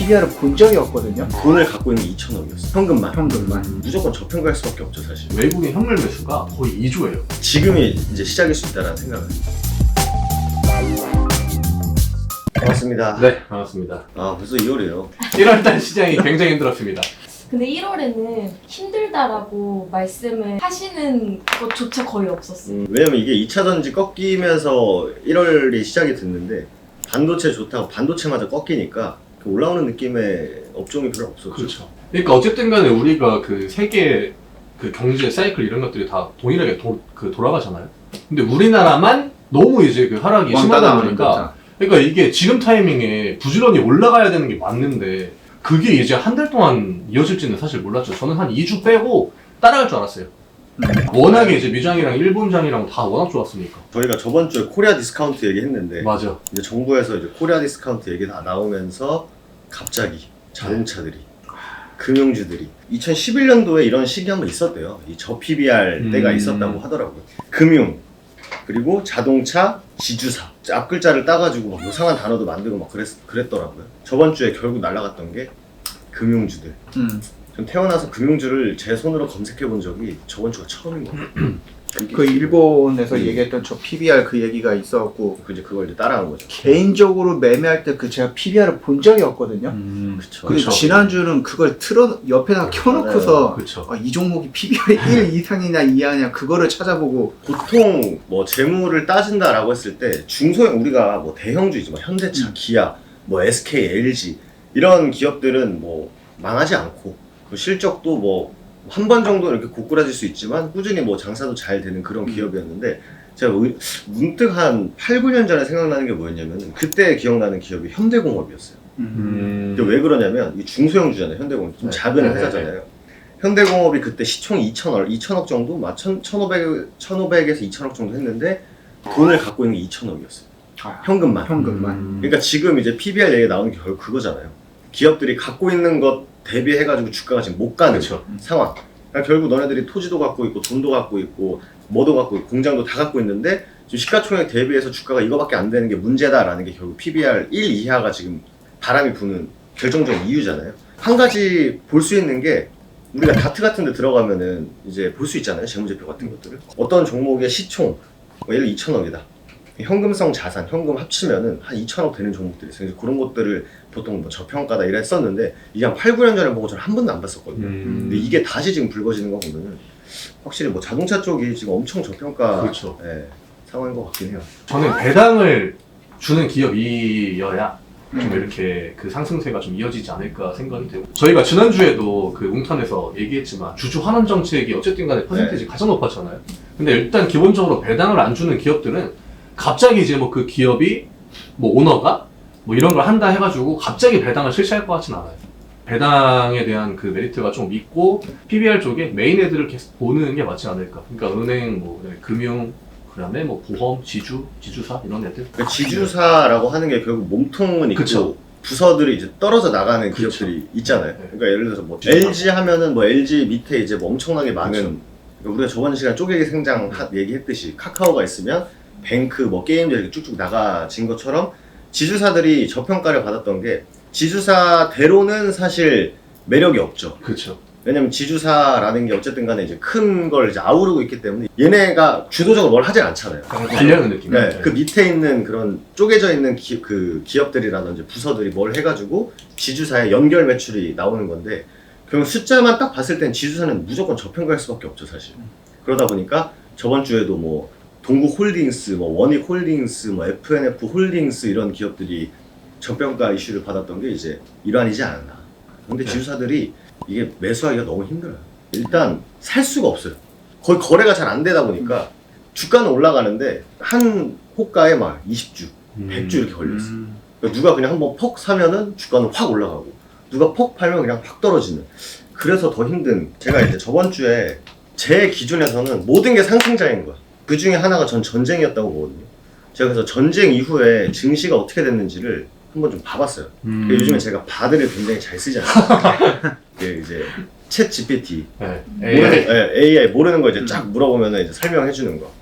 PBR을 본 적이 없거든요. 돈을 갖고 있는 게 2천억이었어. 현금만. 무조건 저평가할 수밖에 없죠 사실. 외국인 현물 매수가 거의 2조예요. 지금이 이제 시작일 수 있다라는 생각을. 반갑습니다. 네, 반갑습니다. 아 벌써 2월이에요. 1월달 시장이 굉장히 힘들었습니다. 근데 1월에는 힘들다라고 말씀을 하시는 것조차 거의 없었어요. 왜냐면 이게 2차 전지 꺾이면서 1월이 시작이 됐는데 반도체 좋다고 반도체마저 꺾이니까 올라오는 느낌의 업종이 별로 없었죠. 그렇죠. 그러니까 어쨌든 간에 우리가 그 세계 그 경제 사이클 이런 것들이 다 동일하게 돌아가잖아요. 근데 우리나라만 너무 이제 그 하락이 심하다 보니까 그러니까 이게 지금 타이밍에 부지런히 올라가야 되는 게 맞는데 그게 이제 한 달 동안 이어질지는 사실 몰랐죠. 저는 한 2주 빼고 따라갈 줄 알았어요. 워낙에 이제 미장이랑 일본장이랑 다 워낙 좋았으니까. 저희가 저번 주에 코리아 디스카운트 얘기했는데 맞아. 이제 정부에서 이제 코리아 디스카운트 얘기 다 나오면서 갑자기 자동차들이 금융주들이 2011년도에 이런 시기 한번 있었대요. 이 저PBR 때가 있었다고 하더라고요. 금융 그리고 자동차, 지주사 앞글자를 따가지고 막 요상한 단어도 만들고 막 그랬더라고요. 저번 주에 결국 날아갔던 게 금융주들. 전 태어나서 금융주를 제 손으로 검색해 본 적이 저번 주가 처음인 것 같아요. 그 일본에서 얘기했던 저 PBR 그 얘기가 있어갖고 이제 그걸 이제 따라한 거죠. 개인적으로 매매할 때 그 제가 PBR을 본 적이 없거든요. 그쵸. 근데 그쵸. 지난주는 그걸 옆에다 켜놓고서 그렇죠. 이 종목이 PBR이 1 이상이냐 이하냐 그거를 찾아보고 보통 뭐 재무를 따진다라고 했을 때 중소형 우리가 뭐 대형주이지 뭐 현대차, 기아, 뭐 SK, LG 이런 기업들은 뭐 망하지 않고 그 실적도 뭐 한 번 정도 이렇게 고꾸라질 수 있지만 꾸준히 뭐 장사도 잘 되는 그런 기업이었는데 제가 문득 한 8, 9년 전에 생각나는 게 뭐였냐면 그때 기억나는 기업이 현대공업이었어요. 근데 왜 그러냐면 이 중소형주잖아요. 현대공업 좀 작은 회사잖아요. 현대공업이 그때 시총이 2천억 정도? 1,500에서 2천억 정도 했는데 돈을 갖고 있는 게 2천억이었어요. 현금만. 그러니까 지금 이제 PBR 얘기 나오는 게 결국 그거잖아요. 기업들이 갖고 있는 것 대비해가지고 주가가 지금 못 가는 그쵸. 상황. 그러니까 결국 너네들이 토지도 갖고 있고 돈도 갖고 있고 뭐도 갖고 있고 공장도 다 갖고 있는데 지금 시가총액 대비해서 주가가 이거밖에 안 되는 게 문제다라는 게 결국 PBR 1 이하가 지금 바람이 부는 결정적인 이유잖아요. 한 가지 볼 수 있는 게 우리가 다트 같은 데 들어가면은 이제 볼 수 있잖아요. 재무제표 같은 것들을. 어떤 종목의 시총, 뭐 예를 들어 2천억이다. 현금성 자산, 현금 합치면은 한 2천억 되는 종목들이 있어요. 그래서 그런 것들을 보통 뭐 저평가다 이래 했었는데 이게 한 8, 9년 전에 보고 저는 한 번도 안 봤었거든요. 근데 이게 다시 지금 불거지는 거 보면은 확실히 뭐 자동차 쪽이 지금 엄청 저평가 그렇죠. 상황인 것 같긴 해요. 저는 배당을 주는 기업이어야 좀 이렇게 그 상승세가 좀 이어지지 않을까 생각이 되고 저희가 지난주에도 그 웅탄에서 얘기했지만 주주 환원 정책이 어쨌든 간에 퍼센테이지 가장 높았잖아요. 근데 일단 기본적으로 배당을 안 주는 기업들은 갑자기 이제 뭐 그 기업이 뭐 오너가 뭐 이런 걸 한다 해가지고 갑자기 배당을 실시할 것 같진 않아요. 배당에 대한 그 메리트가 좀 있고 PBR 쪽에 메인 애들을 계속 보는 게 맞지 않을까. 그러니까 은행, 뭐 금융, 그다음에 뭐 보험, 지주사 이런 애들. 그러니까 지주사라고 하는 게 결국 몸통은 있고 그쵸. 부서들이 이제 떨어져 나가는 그쵸. 기업들이 있잖아요. 네. 그러니까 예를 들어서 뭐 지주사. LG 하면은 뭐 LG 밑에 이제 뭐 엄청나게 많은 그쵸. 그러니까 우리가 저번 시간에 쪼개기 생장 얘기했듯이 카카오가 있으면 뱅크, 뭐 게임들 이렇게 쭉쭉 나가진 것처럼 지주사들이 저평가를 받았던 게 지주사대로는 사실 매력이 없죠. 그렇죠. 왜냐면 지주사라는 게 어쨌든 간에 이제 큰 걸 이제 아우르고 있기 때문에 얘네가 주도적으로 뭘 하진 않잖아요. 달려는 느낌. 네, 그 밑에 있는 그런 쪼개져 있는 그 기업들이라든지 부서들이 뭘 해가지고 지주사의 연결 매출이 나오는 건데 결국 숫자만 딱 봤을 땐 지주사는 무조건 저평가할 수밖에 없죠 사실. 그러다 보니까 저번 주에도 뭐 동국홀딩스, 뭐 원익홀딩스, 뭐 FNF 홀딩스 이런 기업들이 저평가 이슈를 받았던 게 이제 일환이지 않았나. 근데 지주사들이 이게 매수하기가 너무 힘들어요. 일단 살 수가 없어요. 거의 거래가 잘 안 되다 보니까 주가는 올라가는데 한 호가에 막 20주, 100주 이렇게 걸렸어. 그러니까 누가 그냥 한번 퍽 사면은 주가는 확 올라가고 누가 퍽 팔면 그냥 확 떨어지는. 그래서 더 힘든. 제가 이제 저번 주에 제 기준에서는 모든 게 상승장인 거야. 그 중에 하나가 전 전쟁이었다고 보거든요. 제가 그래서 전쟁 이후에 증시가 어떻게 됐는지를 한번 좀 봐봤어요. 요즘에 제가 바드를 굉장히 잘 쓰잖아요. 이제 챗 GPT, AI 모르는 거 이제 쫙 물어보면 이제 설명해 주는 거.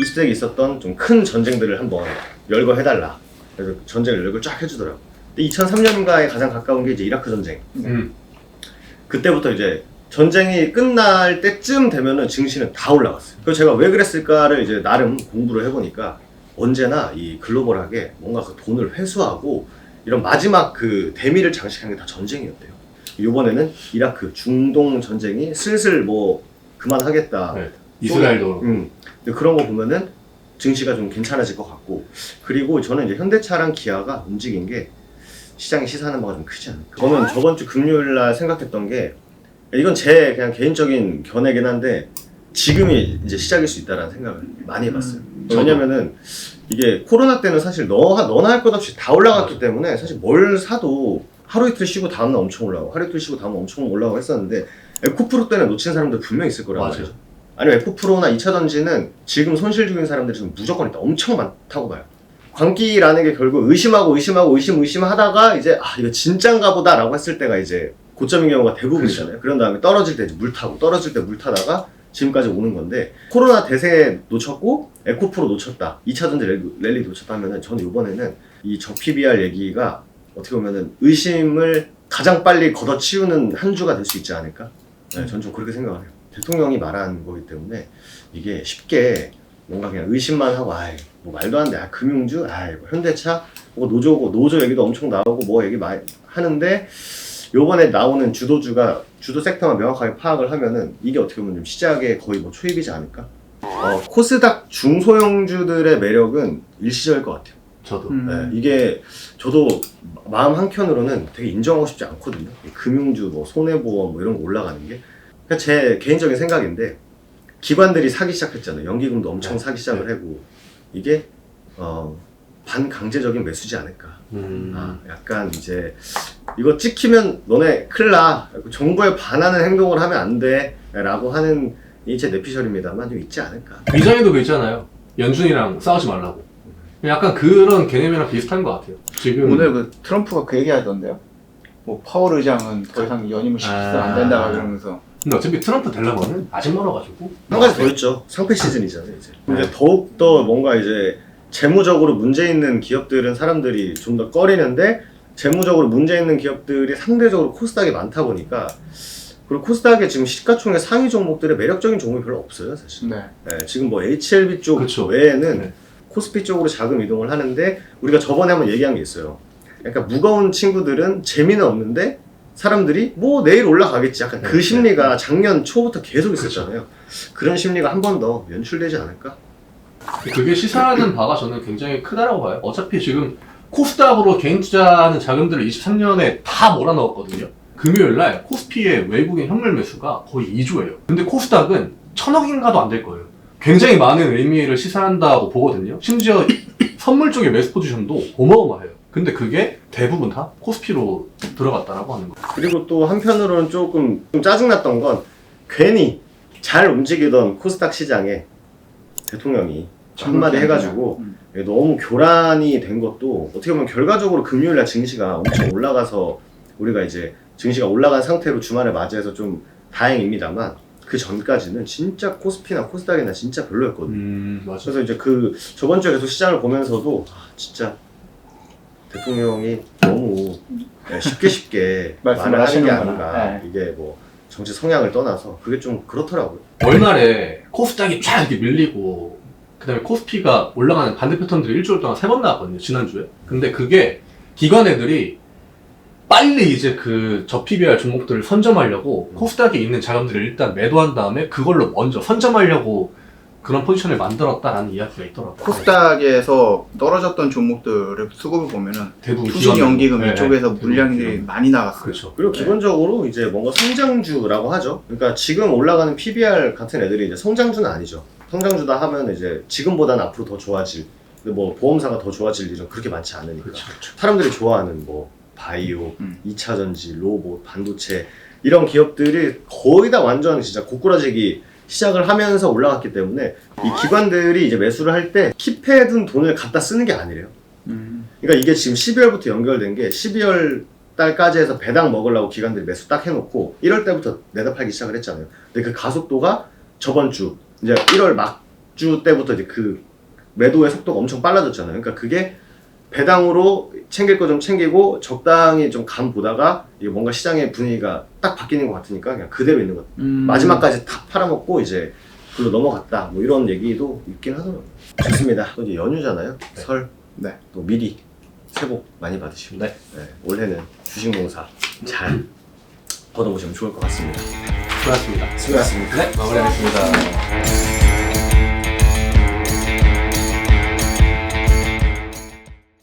20세기 있었던 좀 큰 전쟁들을 한번 열거해달라. 그래서 전쟁을 열거 쫙 해주더라고. 근데 2003년가에 가장 가까운 게 이제 이라크 전쟁. 음. 그때부터 이제 전쟁이 끝날 때쯤 되면은 증시는 다 올라갔어요. 그래서 제가 왜 그랬을까를 이제 나름 공부를 해보니까 언제나 이 글로벌하게 뭔가 그 돈을 회수하고 이런 마지막 그 대미를 장식한 게 다 전쟁이었대요. 이번에는 이라크 중동 전쟁이 슬슬 뭐 그만하겠다. 네. 이스라엘도 근데 그런 거 보면은 증시가 좀 괜찮아질 것 같고, 그리고 저는 이제 현대차랑 기아가 움직인 게 시장이 시사하는 바가 좀 크지 않을까. 저는 저번 주 금요일 날 생각했던 게, 이건 제 그냥 개인적인 견해긴 한데 지금이 이제 시작일 수 있다라는 생각을 많이 해봤어요. 왜냐면은 이게 코로나 때는 사실 너나 할 것 없이 다 올라갔기 때문에 사실 뭘 사도 하루 이틀 쉬고 다음날 엄청 올라가고 하루 이틀 쉬고 다음날 엄청 올라가고 했었는데, 에코프로 때문에 놓친 사람들 분명히 있을 거란 맞아요. 말이죠. 아니면 에코프로나 2차전지는 지금 손실 중인 사람들이 지금 무조건 있다. 엄청 많다고 봐요. 광기라는 게 결국 의심하다가 이제 이거 진짠가 보다 라고 했을 때가 이제 고점인 경우가 대부분이잖아요. 그렇죠. 그런 다음에 떨어질 때 이제 물 타고, 떨어질 때 물 타다가 지금까지 오는 건데, 코로나 대세 놓쳤고 에코프로 놓쳤다, 2차전지 랠리 놓쳤다 하면은 저는 이번에는 이 저PBR 얘기가 어떻게 보면은 의심을 가장 빨리 걷어치우는 한 주가 될 수 있지 않을까? 네, 저는 좀 그렇게 생각을 해요. 대통령이 말한 거기 때문에 이게 쉽게 뭔가 그냥 의심만 하고 뭐 말도 안 돼, 금융주, 뭐 현대차, 뭐 노조 얘기도 엄청 나오고 뭐 얘기 많이 하는데, 요번에 나오는 주도 섹터만 명확하게 파악을 하면은 이게 어떻게 보면 좀 시작에 거의 뭐 초입이지 않을까? 코스닥 중소형주들의 매력은 일시적일 것 같아요. 저도 네, 이게 저도 마음 한켠으로는 되게 인정하고 싶지 않거든요. 금융주, 뭐 손해보험 뭐 이런 거 올라가는 게. 그러니까 제 개인적인 생각인데, 기관들이 사기 시작했잖아요. 연기금도 엄청 사기 시작을 하고, 이게 반강제적인 매수지 않을까. 약간 이제 이거 찍히면 너네 큰일 나, 정부에 반하는 행동을 하면 안 돼 라고 하는 이 제 내피셜입니다만 좀 있지 않을까. 위장에도 그 있잖아요. 연준이랑 싸우지 말라고. 약간 그런 개념이랑 비슷한 것 같아요. 지금 오늘 그 트럼프가 그 얘기 하던데요? 뭐 파월 의장은 더 이상 연임을 시키면 안 된다 그러면서. 근데 어차피 트럼프 되려면은 아직 멀어가지고. 한 가지 더 있죠. 상패 시즌이잖아요, 이제. 근데 더욱더 뭔가 이제 재무적으로 문제 있는 기업들은 사람들이 좀 더 꺼리는데, 재무적으로 문제 있는 기업들이 상대적으로 코스닥에 많다 보니까, 그리고 코스닥에 지금 시가총액 상위 종목들의 매력적인 종목이 별로 없어요, 사실. 네. 네, 지금 뭐 HLB 쪽 그쵸. 외에는 네. 코스피 쪽으로 자금 이동을 하는데, 우리가 저번에 한번 얘기한 게 있어요. 약간 무거운 친구들은 재미는 없는데 사람들이 뭐 내일 올라가겠지, 약간 그 심리가 작년 초부터 계속 있었잖아요. 그런 심리가 한 번 더 연출되지 않을까? 그게 시사하는 바가 저는 굉장히 크다라고 봐요. 어차피 지금 코스닥으로 개인 투자하는 자금들을 23년에 다 몰아넣었거든요. 금요일날 코스피의 외국인 현물 매수가 거의 2조예요. 근데 코스닥은 1000억인가도 안 될 거예요. 굉장히 많은 의미를 시사한다고 보거든요. 심지어 선물 쪽의 매수 포지션도 어마어마해요. 근데 그게 대부분 다 코스피로 들어갔다라고 하는 거예요. 그리고 또 한편으로는 조금 좀 짜증났던 건, 괜히 잘 움직이던 코스닥 시장에 대통령이 한마디 해가지고 너무 교란이 된 것도, 어떻게 보면 결과적으로 금요일날 증시가 엄청 올라가서 우리가 이제 증시가 올라간 상태로 주말을 맞이해서 좀 다행입니다만, 그 전까지는 진짜 코스피나 코스닥이나 진짜 별로였거든요. 맞아. 그래서 이제 그 저번 주에 계속 시장을 보면서도 진짜 대통령이 너무 쉽게 말을 하는 게 말씀하시는구나. 아닌가. 네. 이게 뭐 정치 성향을 떠나서 그게 좀 그렇더라고요. 월말에 코스닥이 쫙 이렇게 밀리고, 그 다음에 코스피가 올라가는 반대 패턴들이 일주일 동안 3번 나왔거든요, 지난주에. 근데 그게 기관 애들이 빨리 이제 그 저PBR 종목들을 선점하려고 코스닥에 있는 자금들을 일단 매도한 다음에 그걸로 먼저 선점하려고 그런 포지션을 만들었다라는 이야기가 있더라고요. 코스닥에서 떨어졌던 종목들을 수급을 보면은 대부분 투식 연기금 네, 이쪽에서 네. 물량들이 많이 나갔어요. 그렇죠. 그리고 기본적으로 이제 뭔가 성장주라고 하죠. 그러니까 지금 올라가는 PBR 같은 애들이 이제 성장주는 아니죠. 성장주다 하면 이제 지금보다는 앞으로 더 좋아질, 근데 뭐 보험사가 더 좋아질 일은 그렇게 많지 않으니까. 그렇죠. 사람들이 좋아하는 뭐 바이오, 2차전지, 로봇, 반도체 이런 기업들이 거의 다 완전 진짜 고꾸라지기 시작을 하면서 올라갔기 때문에, 이 기관들이 이제 매수를 할 때 킵해둔 돈을 갖다 쓰는 게 아니래요. 그러니까 이게 지금 12월부터 연결된 게, 12월 달까지 해서 배당 먹으려고 기관들이 매수 딱 해놓고 1월 때부터 내다 팔기 시작을 했잖아요. 근데 그 가속도가 저번 주 이제 1월 막주 때부터 이제 그 매도의 속도가 엄청 빨라졌잖아요. 그러니까 그게 배당으로 챙길 거 좀 챙기고 적당히 좀 감 보다가 이게 뭔가 시장의 분위기가 딱 바뀌는 것 같으니까 그냥 그대로 있는 것. 마지막까지 다 팔아먹고 이제 글로 넘어갔다. 뭐 이런 얘기도 있긴 하더라고요. 좋습니다. 또 이제 연휴잖아요. 네. 설. 네. 또 미리 새해 복 많이 받으시고. 네. 네, 올해는 주식농사 잘 걷어보시면 좋을 것 같습니다. 수고하셨습니다. 수고하셨습니다. 네, 마무리하겠습니다.